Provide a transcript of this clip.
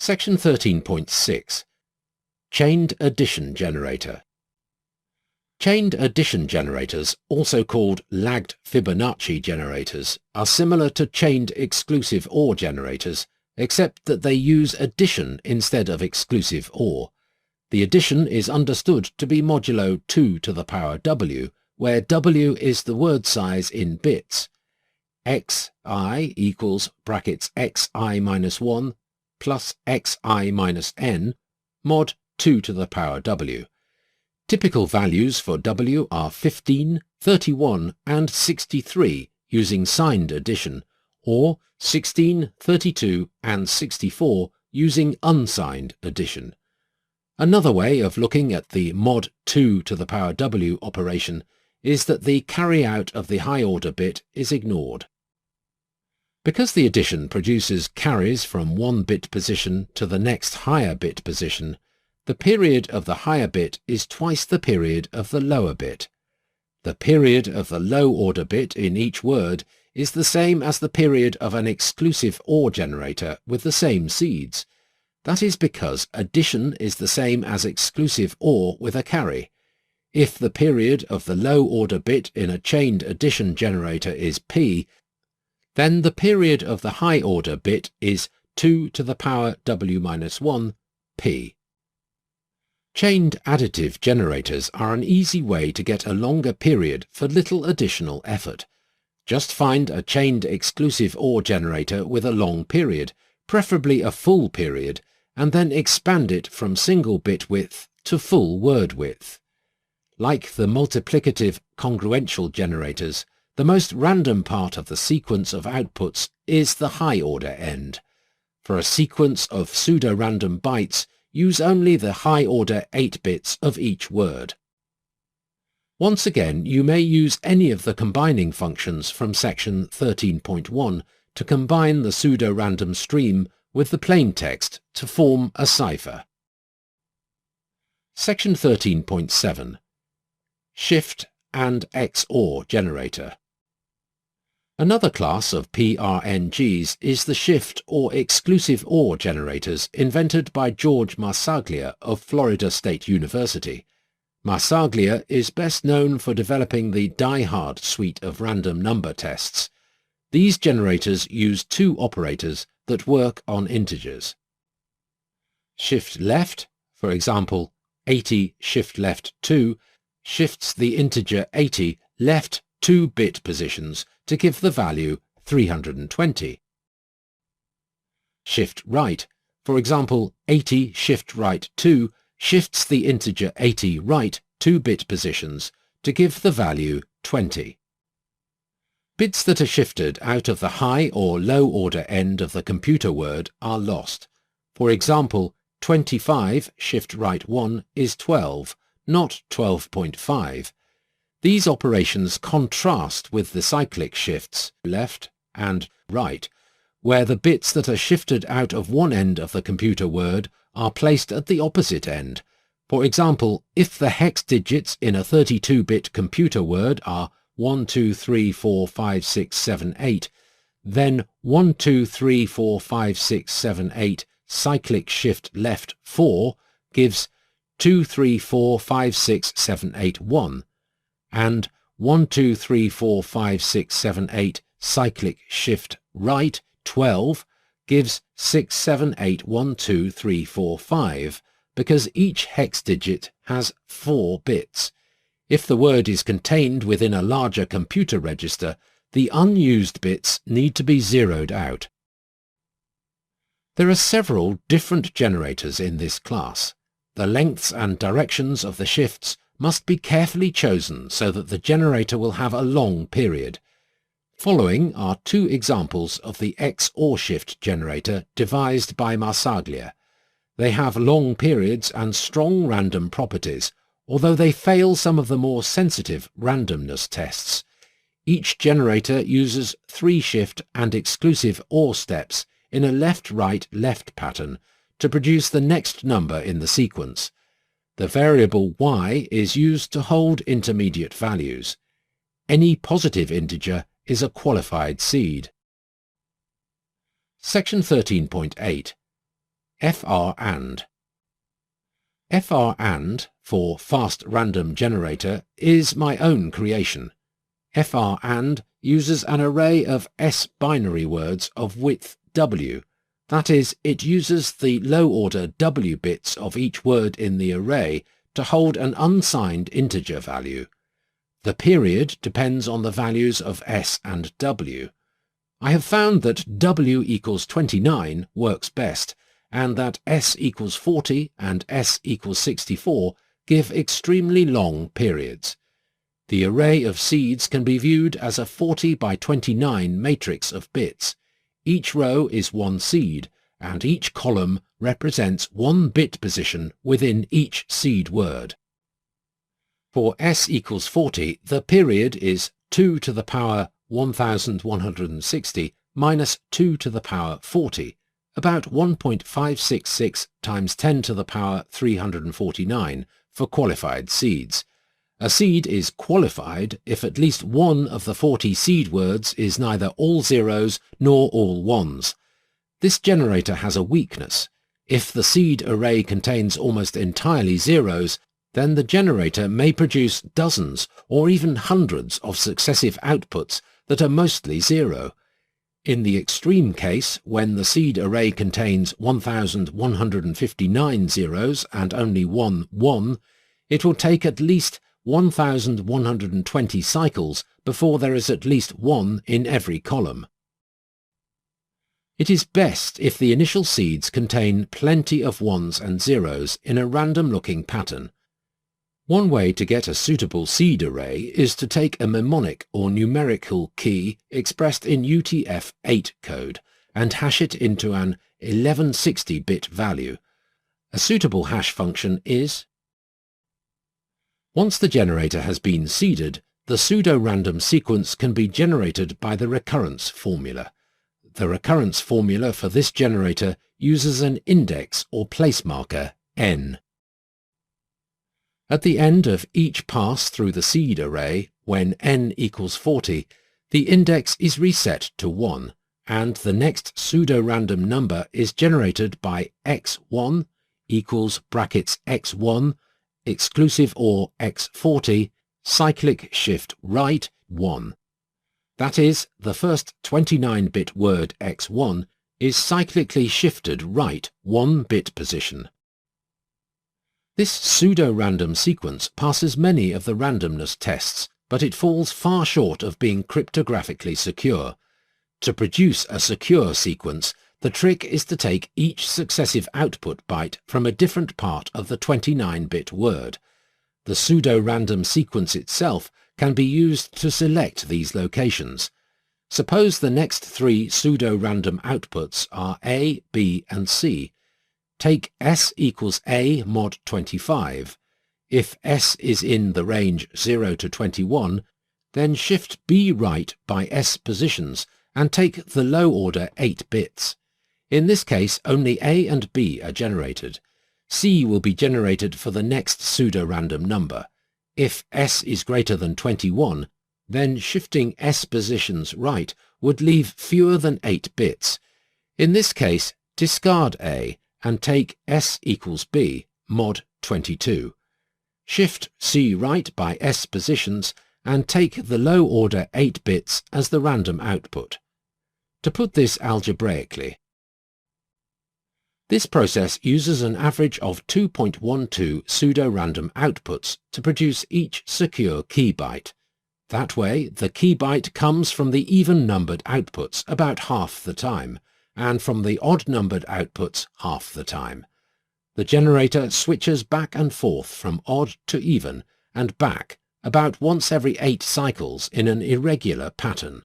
Section 13.6. Chained addition generator. Chained addition generators, also called lagged Fibonacci generators, are similar to chained exclusive OR generators, except that they use addition instead of exclusive OR. The addition is understood to be modulo 2 to the power w, where w is the word size in bits. xi equals brackets xi minus 1 plus xi minus n mod 2 to the power w. Typical values for w are 15, 31 and 63 using signed addition, or 16, 32 and 64 using unsigned addition. Another way of looking at the mod 2 to the power w operation is that the carry-out of the high-order bit is ignored. Because the addition produces carries from one bit position to the next higher bit position, the period of the higher bit is twice the period of the lower bit. The period of the low-order bit in each word is the same as the period of an exclusive OR generator with the same seeds. That is because addition is the same as exclusive OR with a carry. If the period of the low-order bit in a chained addition generator is p, then the period of the high-order bit is 2 to the power w minus 1 p. Chained additive generators are an easy way to get a longer period for little additional effort. Just find a chained exclusive OR generator with a long period, preferably a full period, and then expand it from single bit width to full word width. Like the multiplicative congruential generators, the most random part of the sequence of outputs is the high-order end. For a sequence of pseudo-random bytes, use only the high-order 8 bits of each word. Once again, you may use any of the combining functions from section 13.1 to combine the pseudo-random stream with the plain text to form a cipher. Section 13.7. Shift and XOR generator. Another class of PRNGs is the shift or exclusive OR generators invented by George Marsaglia of Florida State University. Marsaglia is best known for developing the Die-Hard suite of random number tests. These generators use two operators that work on integers. Shift left, for example 80 shift left 2, shifts the integer 80 left 2 bit positions to give the value 320. Shift right, for example 80 shift right 2, shifts the integer 80 right 2 bit positions to give the value 20. Bits that are shifted out of the high or low order end of the computer word are lost. For example, 25 shift right 1 is 12, not 12.5. These operations contrast with the cyclic shifts left and right, where the bits that are shifted out of one end of the computer word are placed at the opposite end. For example, if the hex digits in a 32-bit computer word are 1, 2, 3, 4, 5, 6, 7, 8, then 1, 2, 3, 4, 5, 6, 7, 8 cyclic shift left 4 gives 2, 3, 4, 5, 6, 7, 8, 1, and 1, 2, 3, 4, 5, 6, 7, 8 cyclic shift right 12 gives 6, 7, 8, 1, 2, 3, 4, 5, because each hex digit has 4 bits. If the word is contained within a larger computer register, the unused bits need to be zeroed out. There are several different generators in this class. The lengths and directions of the shifts must be carefully chosen so that the generator will have a long period. Following are two examples of the XOR shift generator devised by Marsaglia. They have long periods and strong random properties, although they fail some of the more sensitive randomness tests. Each generator uses 3 shift and exclusive OR steps in a left-right-left pattern to produce the next number in the sequence. The variable y is used to hold intermediate values. Any positive integer is a qualified seed. Section 13.8. FR_AND. FR_AND, for Fast Random Generator, is my own creation. FR_AND uses an array of S binary words of width W. That is, it uses the low-order W bits of each word in the array to hold an unsigned integer value. The period depends on the values of S and W. I have found that W equals 29 works best, and that S equals 40 and S equals 64 give extremely long periods. The array of seeds can be viewed as a 40 by 29 matrix of bits. Each row is one seed, and each column represents one bit position within each seed word. For S equals 40, the period is 2 to the power 1160 minus 2 to the power 40, about 1.566 times 10 to the power 349 for qualified seeds. A seed is qualified if at least one of the 40 seed words is neither all zeros nor all ones. This generator has a weakness. If the seed array contains almost entirely zeros, then the generator may produce dozens or even hundreds of successive outputs that are mostly zero. In the extreme case, when the seed array contains 1159 zeros and only one 1, it will take at least 1120 cycles before there is at least 1 in every column. It is best if the initial seeds contain plenty of 1s and 0s in a random-looking pattern. One way to get a suitable seed array is to take a mnemonic or numerical key expressed in UTF-8 code and hash it into an 1160-bit value. A suitable hash function is. Once the generator has been seeded, the pseudo-random sequence can be generated by the recurrence formula. The recurrence formula for this generator uses an index or place marker n. At the end of each pass through the seed array, when n equals 40, the index is reset to 1, and the next pseudo-random number is generated by x1 equals brackets x1 exclusive or x40 cyclic shift right 1. That is, the first 29-bit word x1 is cyclically shifted right 1 bit position. This pseudo-random sequence passes many of the randomness tests, but it falls far short of being cryptographically secure. To produce a secure sequence, the trick is to take each successive output byte from a different part of the 29-bit word. The pseudo-random sequence itself can be used to select these locations. Suppose the next 3 pseudo-random outputs are A, B, and C. Take S equals A mod 25. If S is in the range 0 to 21, then shift B right by S positions and take the low order 8 bits. In this case, only A and B are generated. C will be generated for the next pseudo-random number. If S is greater than 21, then shifting S positions right would leave fewer than 8 bits. In this case, discard A and take S equals B, mod 22. Shift C right by S positions and take the low order 8 bits as the random output. To put this algebraically, this process uses an average of 2.12 pseudo-random outputs to produce each secure key byte. That way, the key byte comes from the even-numbered outputs about half the time, and from the odd-numbered outputs half the time. The generator switches back and forth from odd to even and back about once every 8 cycles in an irregular pattern.